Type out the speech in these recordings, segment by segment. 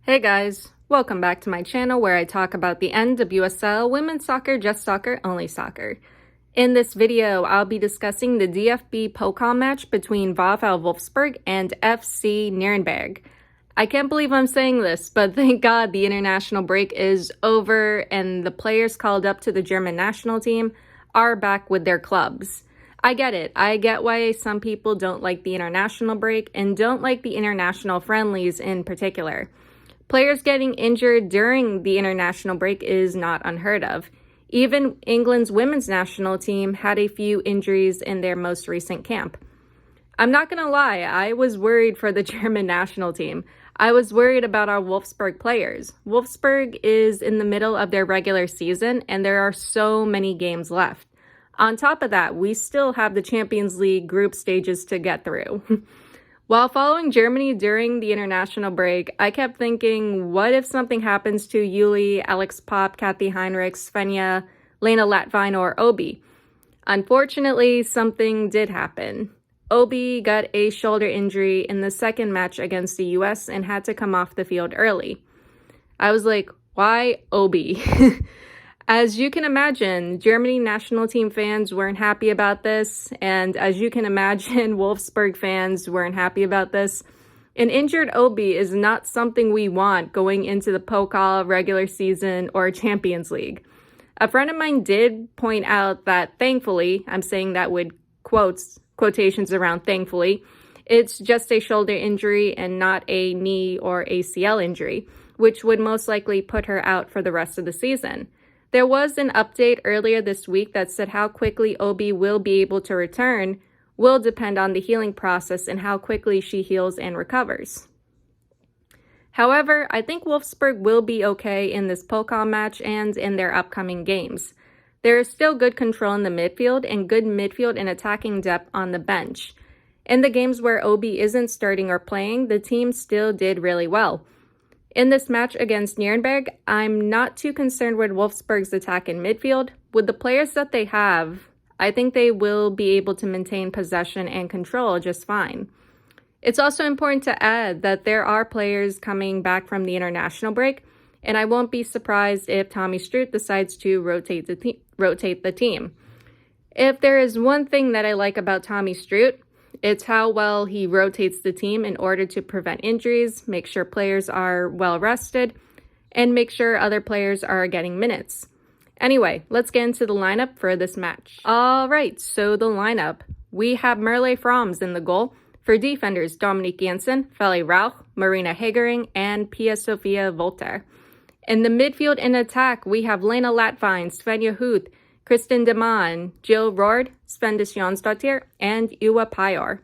Hey guys, welcome back to my channel where I talk about the NWSL, women's soccer, just soccer, only soccer. In this video, I'll be discussing the DFB Pokal match between VfL Wolfsburg and FC Nürnberg. I can't believe I'm saying this, but thank God the international break is over and the players called up to the German national team are back with their clubs. I get it. I get why some people don't like the international break and don't like the international friendlies in particular. Players getting injured during the international break is not unheard of. Even England's women's national team had a few injuries in their most recent camp. I'm not gonna lie, I was worried for the German national team. I was worried about our Wolfsburg players. Wolfsburg is in the middle of their regular season and there are so many games left. On top of that, we still have the Champions League group stages to get through. While following Germany during the international break, I kept thinking, what if something happens to Yuli, Alex Popp, Kathy Heinrich, Svenja, Lena Latvine, or Obi? Unfortunately, something did happen. Obi got a shoulder injury in the second match against the US and had to come off the field early. I was like, why Obi? As you can imagine, Germany national team fans weren't happy about this, and as you can imagine, Wolfsburg fans weren't happy about this. An injured Obi is not something we want going into the Pokal, regular season, or Champions League. A friend of mine did point out that thankfully, I'm saying that with quotations around thankfully, it's just a shoulder injury and not a knee or ACL injury, which would most likely put her out for the rest of the season. There was an update earlier this week that said how quickly Obi will be able to return will depend on the healing process and how quickly she heals and recovers. However, I think Wolfsburg will be okay in this Pokal match and in their upcoming games. There is still good control in the midfield and good midfield and attacking depth on the bench. In the games where Obi isn't starting or playing, the team still did really well. In this match against Nürnberg, I'm not too concerned with Wolfsburg's attack in midfield. With the players that they have, I think they will be able to maintain possession and control just fine. It's also important to add that there are players coming back from the international break, and I won't be surprised if Tommy Stroot decides to rotate the team. If there is one thing that I like about Tommy Stroot, it's how well he rotates the team in order to prevent injuries, make sure players are well rested, and make sure other players are getting minutes. Anyway, let's get into the lineup for this match. All right, so the lineup. We have Merle Froms in the goal. For defenders, Dominique Jensen, Feli Rauch, Marina Hegering, and Pia Sofia Volter. In the midfield and attack, we have Lena Latvine, Svenja Huth, Kristen Deman, Jill Roord, Svendis Jonsdottir, and Uwa Pajor.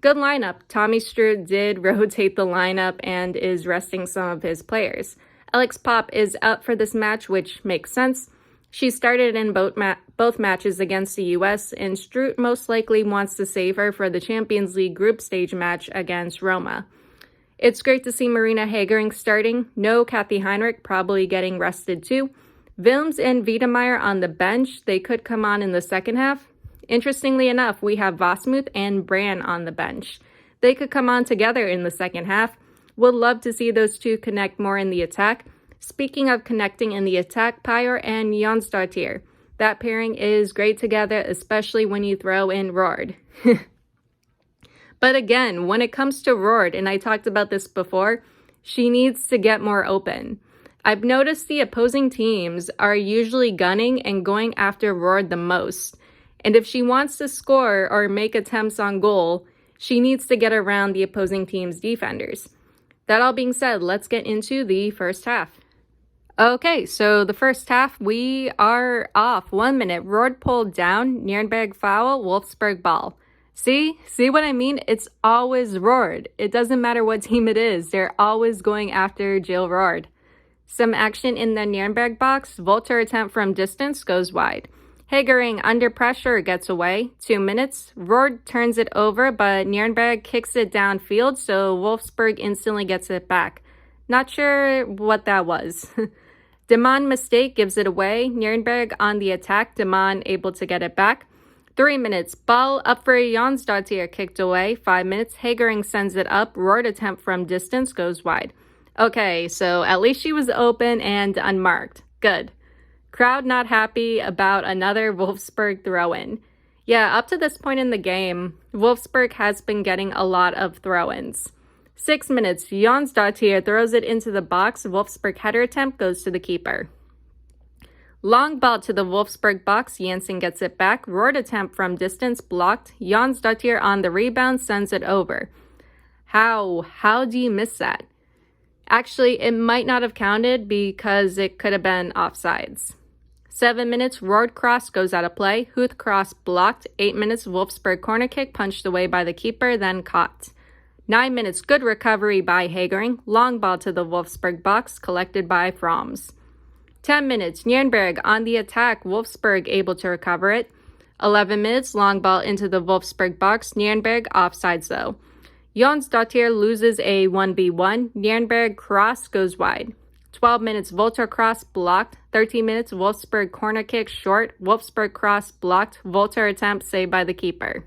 Good lineup. Tommy Stroot did rotate the lineup and is resting some of his players. Alex Popp is out for this match, which makes sense. She started in both matches against the US, and Stroot most likely wants to save her for the Champions League group stage match against Roma. It's great to see Marina Hegering starting. No Kathy Heinrich, probably getting rested too. Wilms and Wiedemeyer on the bench. They could come on in the second half. Interestingly enough, we have Vosmuth and Brand on the bench. They could come on together in the second half. Would love to see those two connect more in the attack. Speaking of connecting in the attack, Pajor and Jonsdottir. That pairing is great together, especially when you throw in Roord. But again, when it comes to Roord, and I talked about this before, she needs to get more open. I've noticed the opposing teams are usually gunning and going after Roord the most. And if she wants to score or make attempts on goal, she needs to get around the opposing team's defenders. That all being said, let's get into the first half. Okay, so the first half, we are off. 1 minute. Roord pulled down, Nürnberg foul, Wolfsburg ball. See what I mean? It's always Roord. It doesn't matter what team it is. They're always going after Jill Roord. Some action in the Nürnberg box. Volter attempt from distance goes wide. Hegering under pressure gets away. 2 minutes. Roord turns it over, but Nürnberg kicks it downfield, so Wolfsburg instantly gets it back. Not sure what that was. Deman mistake gives it away. Nürnberg on the attack. Deman able to get it back. 3 minutes. Ball up for Jonsdottir kicked away. 5 minutes. Hegering sends it up. Roord attempt from distance goes wide. Okay, so at least she was open and unmarked. Good. Crowd not happy about another Wolfsburg throw-in. Yeah, up to this point in the game, Wolfsburg has been getting a lot of throw-ins. 6 minutes, Jonsdottir throws it into the box. Wolfsburg header attempt goes to the keeper. Long ball to the Wolfsburg box. Jensen gets it back. Roared attempt from distance blocked. Jonsdottir on the rebound sends it over. How do you miss that? Actually, it might not have counted because it could have been offsides. 7 minutes, roared cross goes out of play. Huth cross blocked. 8 minutes, Wolfsburg corner kick punched away by the keeper, then caught. 9 minutes, good recovery by Hagering. Long ball to the Wolfsburg box, collected by Froms. 10 minutes, Nürnberg on the attack. Wolfsburg able to recover it. 11 minutes, long ball into the Wolfsburg box. Nürnberg offsides though. Jonsdottir loses a 1v1. Nürnberg cross goes wide. 12 minutes, Volter cross blocked. 13 minutes, Wolfsburg corner kick short. Wolfsburg cross blocked. Volter attempt saved by the keeper.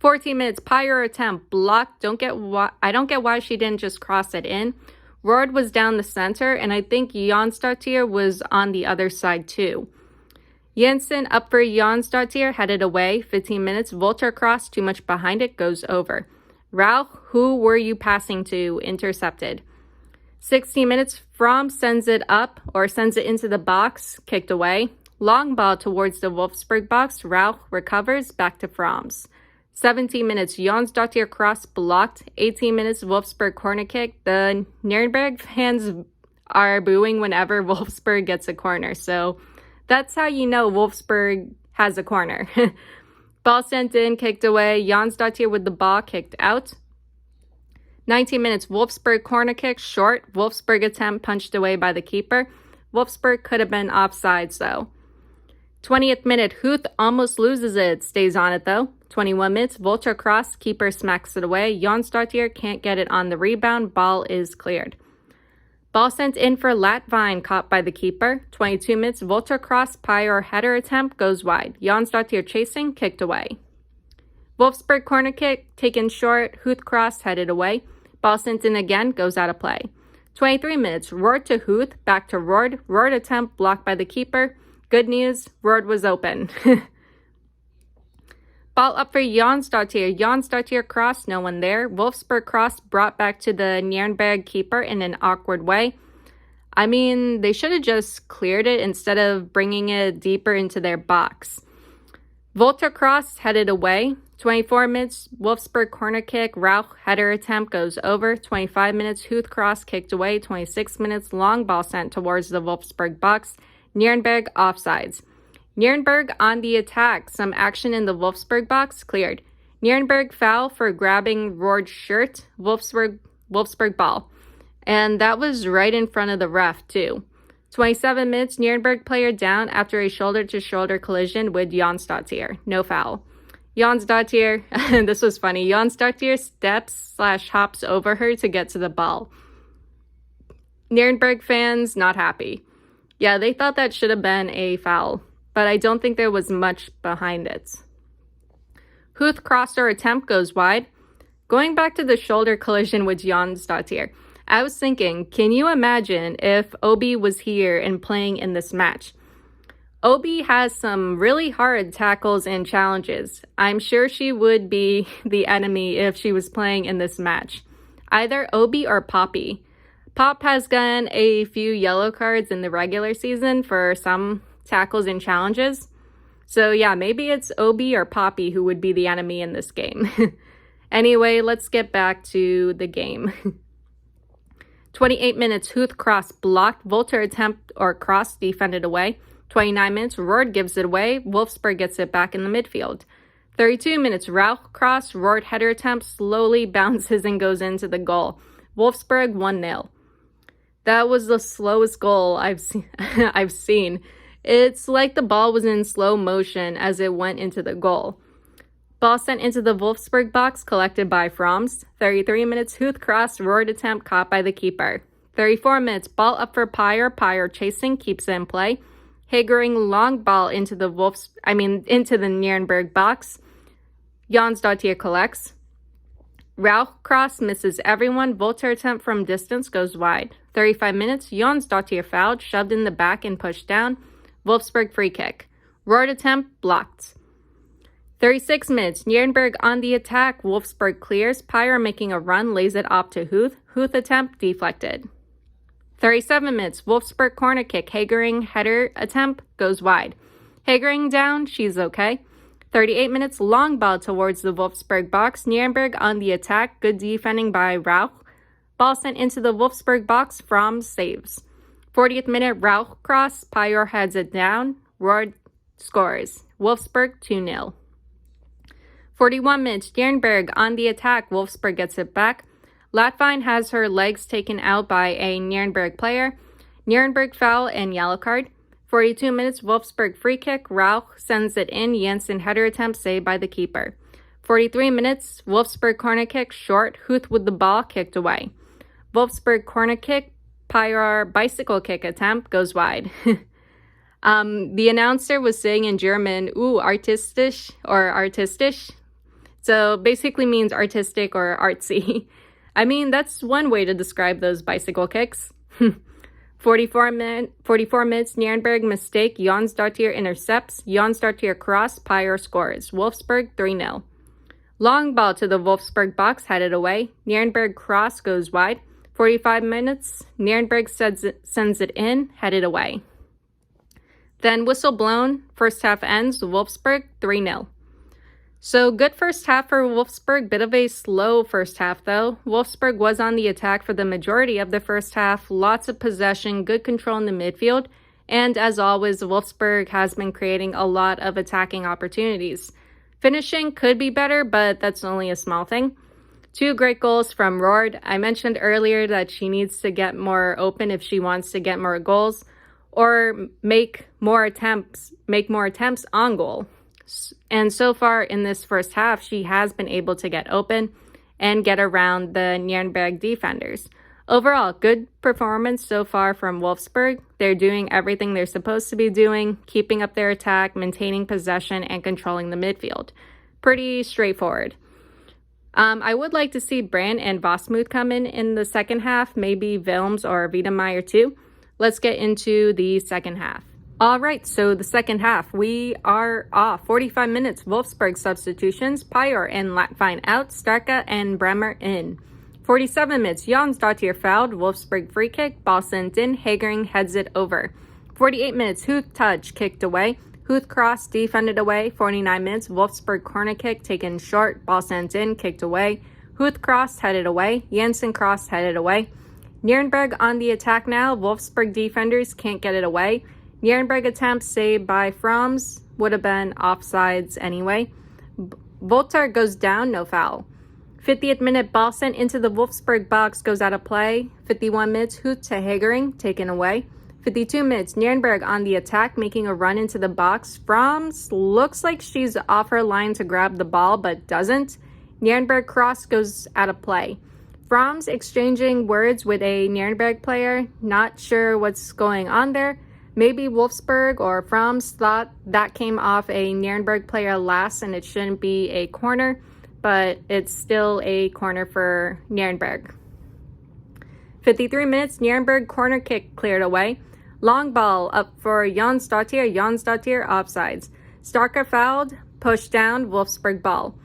14 minutes, Pyre attempt blocked. I don't get why she didn't just cross it in. Roard was down the center, and I think Jonsdottir was on the other side too. Jensen up for Jonsdottir, headed away. 15 minutes, Volter cross, too much behind it, goes over. Rauch, who were you passing to? Intercepted. 16 minutes, Fromm sends it into the box, kicked away. Long ball towards the Wolfsburg box. Rauch recovers, back to Fromm's. 17 minutes, Jonsdottir cross blocked. 18 minutes, Wolfsburg corner kick. The Nürnberg fans are booing whenever Wolfsburg gets a corner, so that's how you know Wolfsburg has a corner. Ball sent in, kicked away. Jonsdottir with the ball, kicked out. 19 minutes, Wolfsburg corner kick, short. Wolfsburg attempt punched away by the keeper. Wolfsburg could have been offsides though. 20th minute, Huth almost loses it, stays on it though. 21 minutes, Volter cross, keeper smacks it away. Jonsdottir can't get it on the rebound, ball is cleared. Ball sent in for Latvine, caught by the keeper. 22 minutes, Volter cross, Pyre header attempt, goes wide. Jonsdottir chasing, kicked away. Wolfsburg corner kick, taken short, Huth cross, headed away. Ball sent in again, goes out of play. 23 minutes, Roard to Huth, back to Roard. Roard attempt, blocked by the keeper. Good news, Roard was open. Ball up for Jonsdottir. Jonsdottir cross, no one there. Wolfsburg cross brought back to the Nürnberg keeper in an awkward way. I mean, they should have just cleared it instead of bringing it deeper into their box. Volter cross headed away. 24 minutes, Wolfsburg corner kick. Rauch header attempt goes over. 25 minutes, Huth cross kicked away. 26 minutes, long ball sent towards the Wolfsburg box. Nürnberg offsides. Nürnberg on the attack. Some action in the Wolfsburg box, cleared. Nürnberg foul for grabbing Roard's shirt. Wolfsburg ball. And that was right in front of the ref too. 27 minutes, Nürnberg player down after a shoulder-to-shoulder collision with Jonsdottir. No foul. Jonsdottir, this was funny, Jonsdottir steps/hops over her to get to the ball. Nürnberg fans not happy. Yeah, they thought that should have been a foul, but I don't think there was much behind it. Huth crosser attempt goes wide. Going back to the shoulder collision with Jonsdottir, I was thinking, can you imagine if Obi was here and playing in this match? Obi has some really hard tackles and challenges. I'm sure she would be the enemy if she was playing in this match. Either Obi or Poppy. Pop has gotten a few yellow cards in the regular season for some tackles and challenges. So yeah, maybe it's Obi or Poppy who would be the enemy in this game. Anyway, let's get back to the game. 28 minutes, Huth cross blocked. Volter attempt or cross defended away. 29 minutes, Roard gives it away. Wolfsburg gets it back in the midfield. 32 minutes, Rauch cross. Roard header attempt slowly bounces and goes into the goal. Wolfsburg 1-0. That was the slowest goal I've seen. It's like the ball was in slow motion as it went into the goal. Ball sent into the Wolfsburg box, collected by Froms. 33 minutes, Huth cross. Roard attempt caught by the keeper. 34 minutes, ball up for Pyre. Pyre chasing, keeps it in play. Hagering long ball into the Nürnberg box. Jonsdottir collects. Rauch cross misses everyone. Volter attempt from distance goes wide. 35 minutes, Jonsdottir fouled, shoved in the back and pushed down. Wolfsburg free kick. Roared attempt, blocked. 36 minutes, Nürnberg on the attack. Wolfsburg clears. Pyre making a run, lays it off to Huth. Huth attempt, deflected. 37 minutes, Wolfsburg corner kick. Hagering header attempt, goes wide. Hagering down, she's okay. 38 minutes, long ball towards the Wolfsburg box. Nürnberg on the attack. Good defending by Rauch. Ball sent into the Wolfsburg box. From saves. 40th minute, Rauch cross. Pyre heads it down. Roared scores. Wolfsburg 2-0. 41 minutes, Nürnberg on the attack. Wolfsburg gets it back. Latvine has her legs taken out by a Nürnberg player. Nürnberg foul and yellow card. 42 minutes, Wolfsburg free kick. Rauch sends it in. Jensen header attempt saved by the keeper. 43 minutes, Wolfsburg corner kick. Short. Huth with the ball kicked away. Wolfsburg corner kick. Pyre bicycle kick attempt goes wide. The announcer was saying in German, artistisch or artistisch. So basically means artistic or artsy. I mean, that's one way to describe those bicycle kicks. 44 minutes, Nürnberg mistake. Jonsdottir intercepts. Jonsdottir cross. Pyre scores. Wolfsburg 3-0. Long ball to the Wolfsburg box, headed away. Nürnberg cross goes wide. 45 minutes, Nürnberg sends it in, headed away. Then whistle blown, first half ends, Wolfsburg 3-0. So good first half for Wolfsburg, bit of a slow first half though. Wolfsburg was on the attack for the majority of the first half, lots of possession, good control in the midfield, and as always, Wolfsburg has been creating a lot of attacking opportunities. Finishing could be better, but that's only a small thing. 2 great goals from Roared. I mentioned earlier that she needs to get more open if she wants to get more goals or make more attempts on goal. And so far in this first half, she has been able to get open and get around the Nürnberg defenders. Overall, good performance so far from Wolfsburg. They're doing everything they're supposed to be doing, keeping up their attack, maintaining possession, and controlling the midfield. Pretty straightforward. I would like to see Brand and Vosmuth come in the second half, maybe Wilms or Wiedemeyer too. Let's get into the second half. All right, so the second half, we are off. 45 minutes, Wolfsburg substitutions, Pyre and Latvine out, Starka and Bremer in. 47 minutes, Jonsdottir fouled, Wolfsburg free kick, ball sent in, Hagering heads it over. 48 minutes, Huth touch, kicked away. Huth cross, defended away. 49 minutes, Wolfsburg corner kick, taken short, ball sent in, kicked away. Huth cross, headed away. Jensen cross, headed away. Nürnberg on the attack now. Wolfsburg defenders can't get it away. Nürnberg attempt saved by Fromms, would have been offsides anyway. Volter goes down, no foul. 50th minute, ball sent into the Wolfsburg box, goes out of play. 51 minutes, Huth to Hagering, taken away. 52 minutes, Nürnberg on the attack, making a run into the box. Fromms looks like she's off her line to grab the ball, but doesn't. Nürnberg cross goes out of play. Fromms exchanging words with a Nürnberg player. Not sure what's going on there. Maybe Wolfsburg or Fromms thought that came off a Nürnberg player last and it shouldn't be a corner, but it's still a corner for Nürnberg. 53 minutes, Nürnberg corner kick cleared away. Long ball up for Jonsdottir. Jonsdottir offsides. Starka fouled, pushed down, Wolfsburg ball.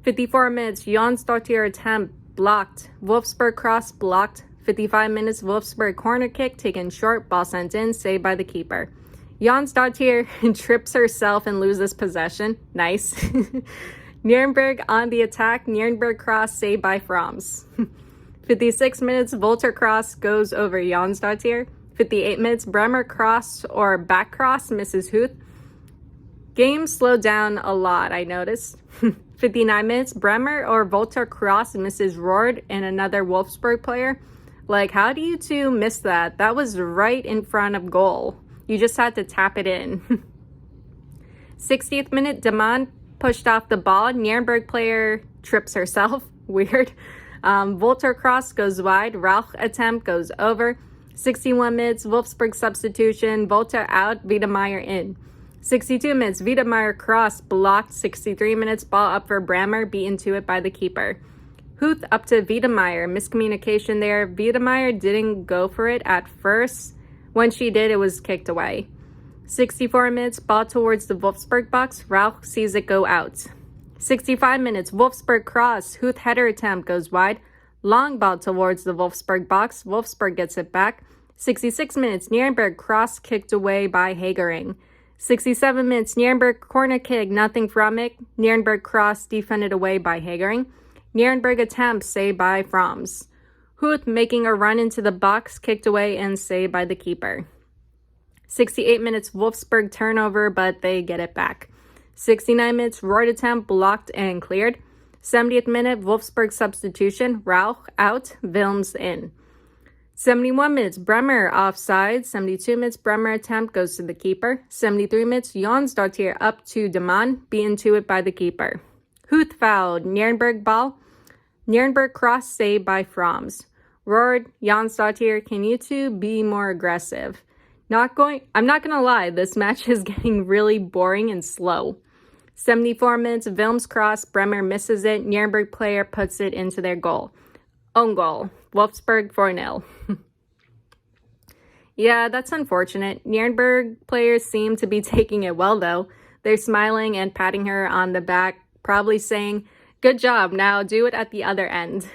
54 minutes, Jonsdottir attempt blocked. Wolfsburg cross blocked. 55 minutes, Wolfsburg corner kick taken short, ball sent in, saved by the keeper. Jonsdottir trips herself and loses possession. Nice. Nürnberg on the attack. Nürnberg cross saved by Fromms. 56 minutes, Volter cross goes over Jonsdottir. 58 minutes, Bremer cross or back cross misses Huth. Game slowed down a lot, I noticed. 59 minutes, Bremer or Volter cross misses Roared and another Wolfsburg player. Like, how do you two miss that? That was right in front of goal. You just had to tap it in. 60th minute, Demand pushed off the ball. Nürnberg player trips herself. Weird. Volter cross goes wide. Rauch attempt goes over. 61 minutes, Wolfsburg substitution. Volter out, Wiedemeyer in. 62 minutes, Wiedemeyer cross blocked. 63 minutes, ball up for Bremer, beaten to it by the keeper. Huth up to Wiedemeyer. Miscommunication there. Wiedemeyer didn't go for it at first. When she did, it was kicked away. 64 minutes, ball towards the Wolfsburg box. Rauch sees it go out. 65 minutes, Wolfsburg cross. Huth header attempt goes wide. Long ball towards the Wolfsburg box. Wolfsburg gets it back. 66 minutes, Nürnberg cross kicked away by Hagering. 67 minutes, Nürnberg corner kick, nothing from it. Nürnberg cross defended away by Hagering. Nürnberg attempt saved by Froms. Huth making a run into the box, kicked away and saved by the keeper. 68 minutes, Wolfsburg turnover, but they get it back. 69 minutes, Royd attempt blocked and cleared. 70th minute, Wolfsburg substitution, Rauch out, Wilms in. 71 minutes, Bremer offside. 72 minutes, Bremer attempt goes to the keeper. 73 minutes, Jonsdottir up to Deman, beaten to it by the keeper. Huth fouled, Nürnberg ball. Nürnberg cross saved by Froms. Roard, Jonsdottir, can you two be more aggressive? I'm not gonna lie, this match is getting really boring and slow. 74 minutes, Wilms cross, Bremer misses it, Nürnberg player puts it into their goal. Own goal, Wolfsburg 4-0. Yeah, that's unfortunate. Nürnberg players seem to be taking it well though. They're smiling and patting her on the back, probably saying, "Good job, now do it at the other end."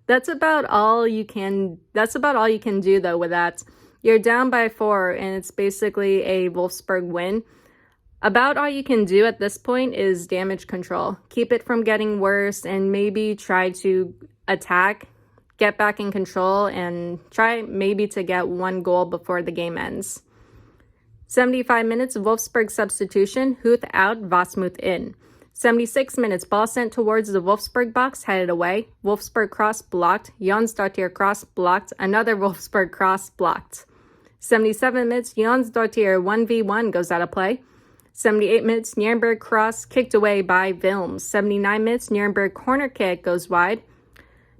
That's about all you can do though with that. You're down by 4 and it's basically a Wolfsburg win. About all you can do at this point is damage control. Keep it from getting worse and maybe try to attack, get back in control, and try maybe to get 1 goal before the game ends. 75 minutes, Wolfsburg substitution, Huth out, Wasmuth in. 76 minutes, ball sent towards the Wolfsburg box, headed away. Wolfsburg cross blocked, Jonsdottir cross blocked, another Wolfsburg cross blocked. 77 minutes, Jonsdottir 1v1 goes out of play. 78 minutes, Nürnberg cross kicked away by Wilms. 79 minutes, Nürnberg corner kick goes wide.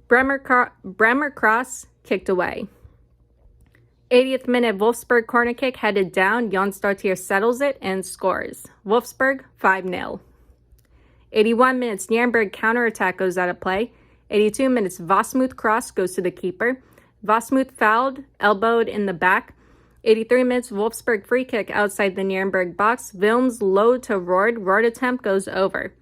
Bremer cross kicked away. 80th minute, Wolfsburg corner kick headed down. Jonsdottir settles it and scores. Wolfsburg 5-0. 81 minutes, Nürnberg counterattack goes out of play. 82 minutes, Wasmuth cross goes to the keeper. Wasmuth fouled, elbowed in the back. 83 minutes, Wolfsburg free kick outside the Nürnberg box. Wilms low to Roard. Roard attempt goes over.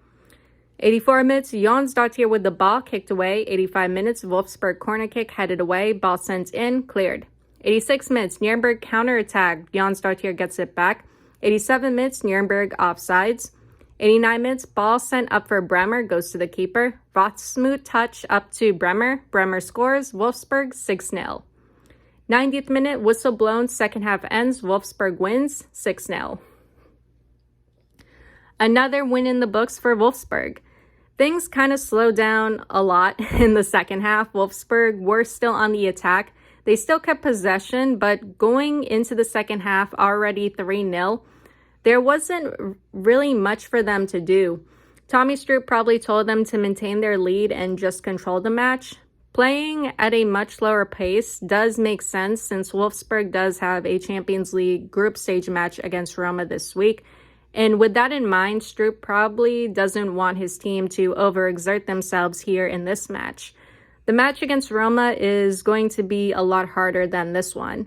84 minutes, Jonsdottir with the ball kicked away. 85 minutes, Wolfsburg corner kick headed away. Ball sent in, cleared. 86 minutes, Nürnberg counterattack. Jonsdottir gets it back. 87 minutes, Nürnberg offsides. 89 minutes, ball sent up for Bremer, goes to the keeper. Wasmuth touch up to Bremer. Bremer scores. Wolfsburg 6-0. 90th minute, whistle blown, second half ends. Wolfsburg wins 6-0. Another win in the books for Wolfsburg. Things kind of slowed down a lot in the second half. Wolfsburg were still on the attack. They still kept possession, but going into the second half, already 3-0, there wasn't really much for them to do. Tommy Stroop probably told them to maintain their lead and just control the match. Playing at a much lower pace does make sense since Wolfsburg does have a Champions League group stage match against Roma this week. And with that in mind, Stroop probably doesn't want his team to overexert themselves here in this match. The match against Roma is going to be a lot harder than this one.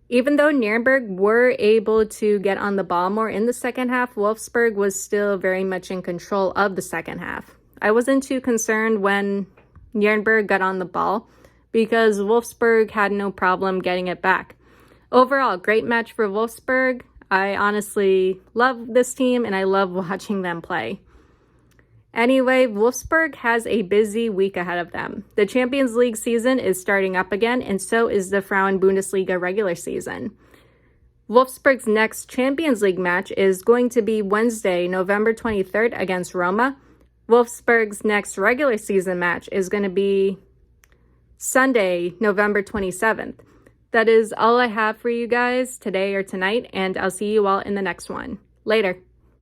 Even though Nürnberg were able to get on the ball more in the second half, Wolfsburg was still very much in control of the second half. I wasn't too concerned when Nürnberg got on the ball because Wolfsburg had no problem getting it back. Overall, great match for Wolfsburg. I honestly love this team and I love watching them play. Anyway, Wolfsburg has a busy week ahead of them. The Champions League season is starting up again, and so is the Frauen-Bundesliga regular season. Wolfsburg's next Champions League match is going to be Wednesday, November 23rd against Roma. Wolfsburg's next regular season match is going to be Sunday, November 27th. That is all I have for you guys today or tonight, and I'll see you all in the next one. Later.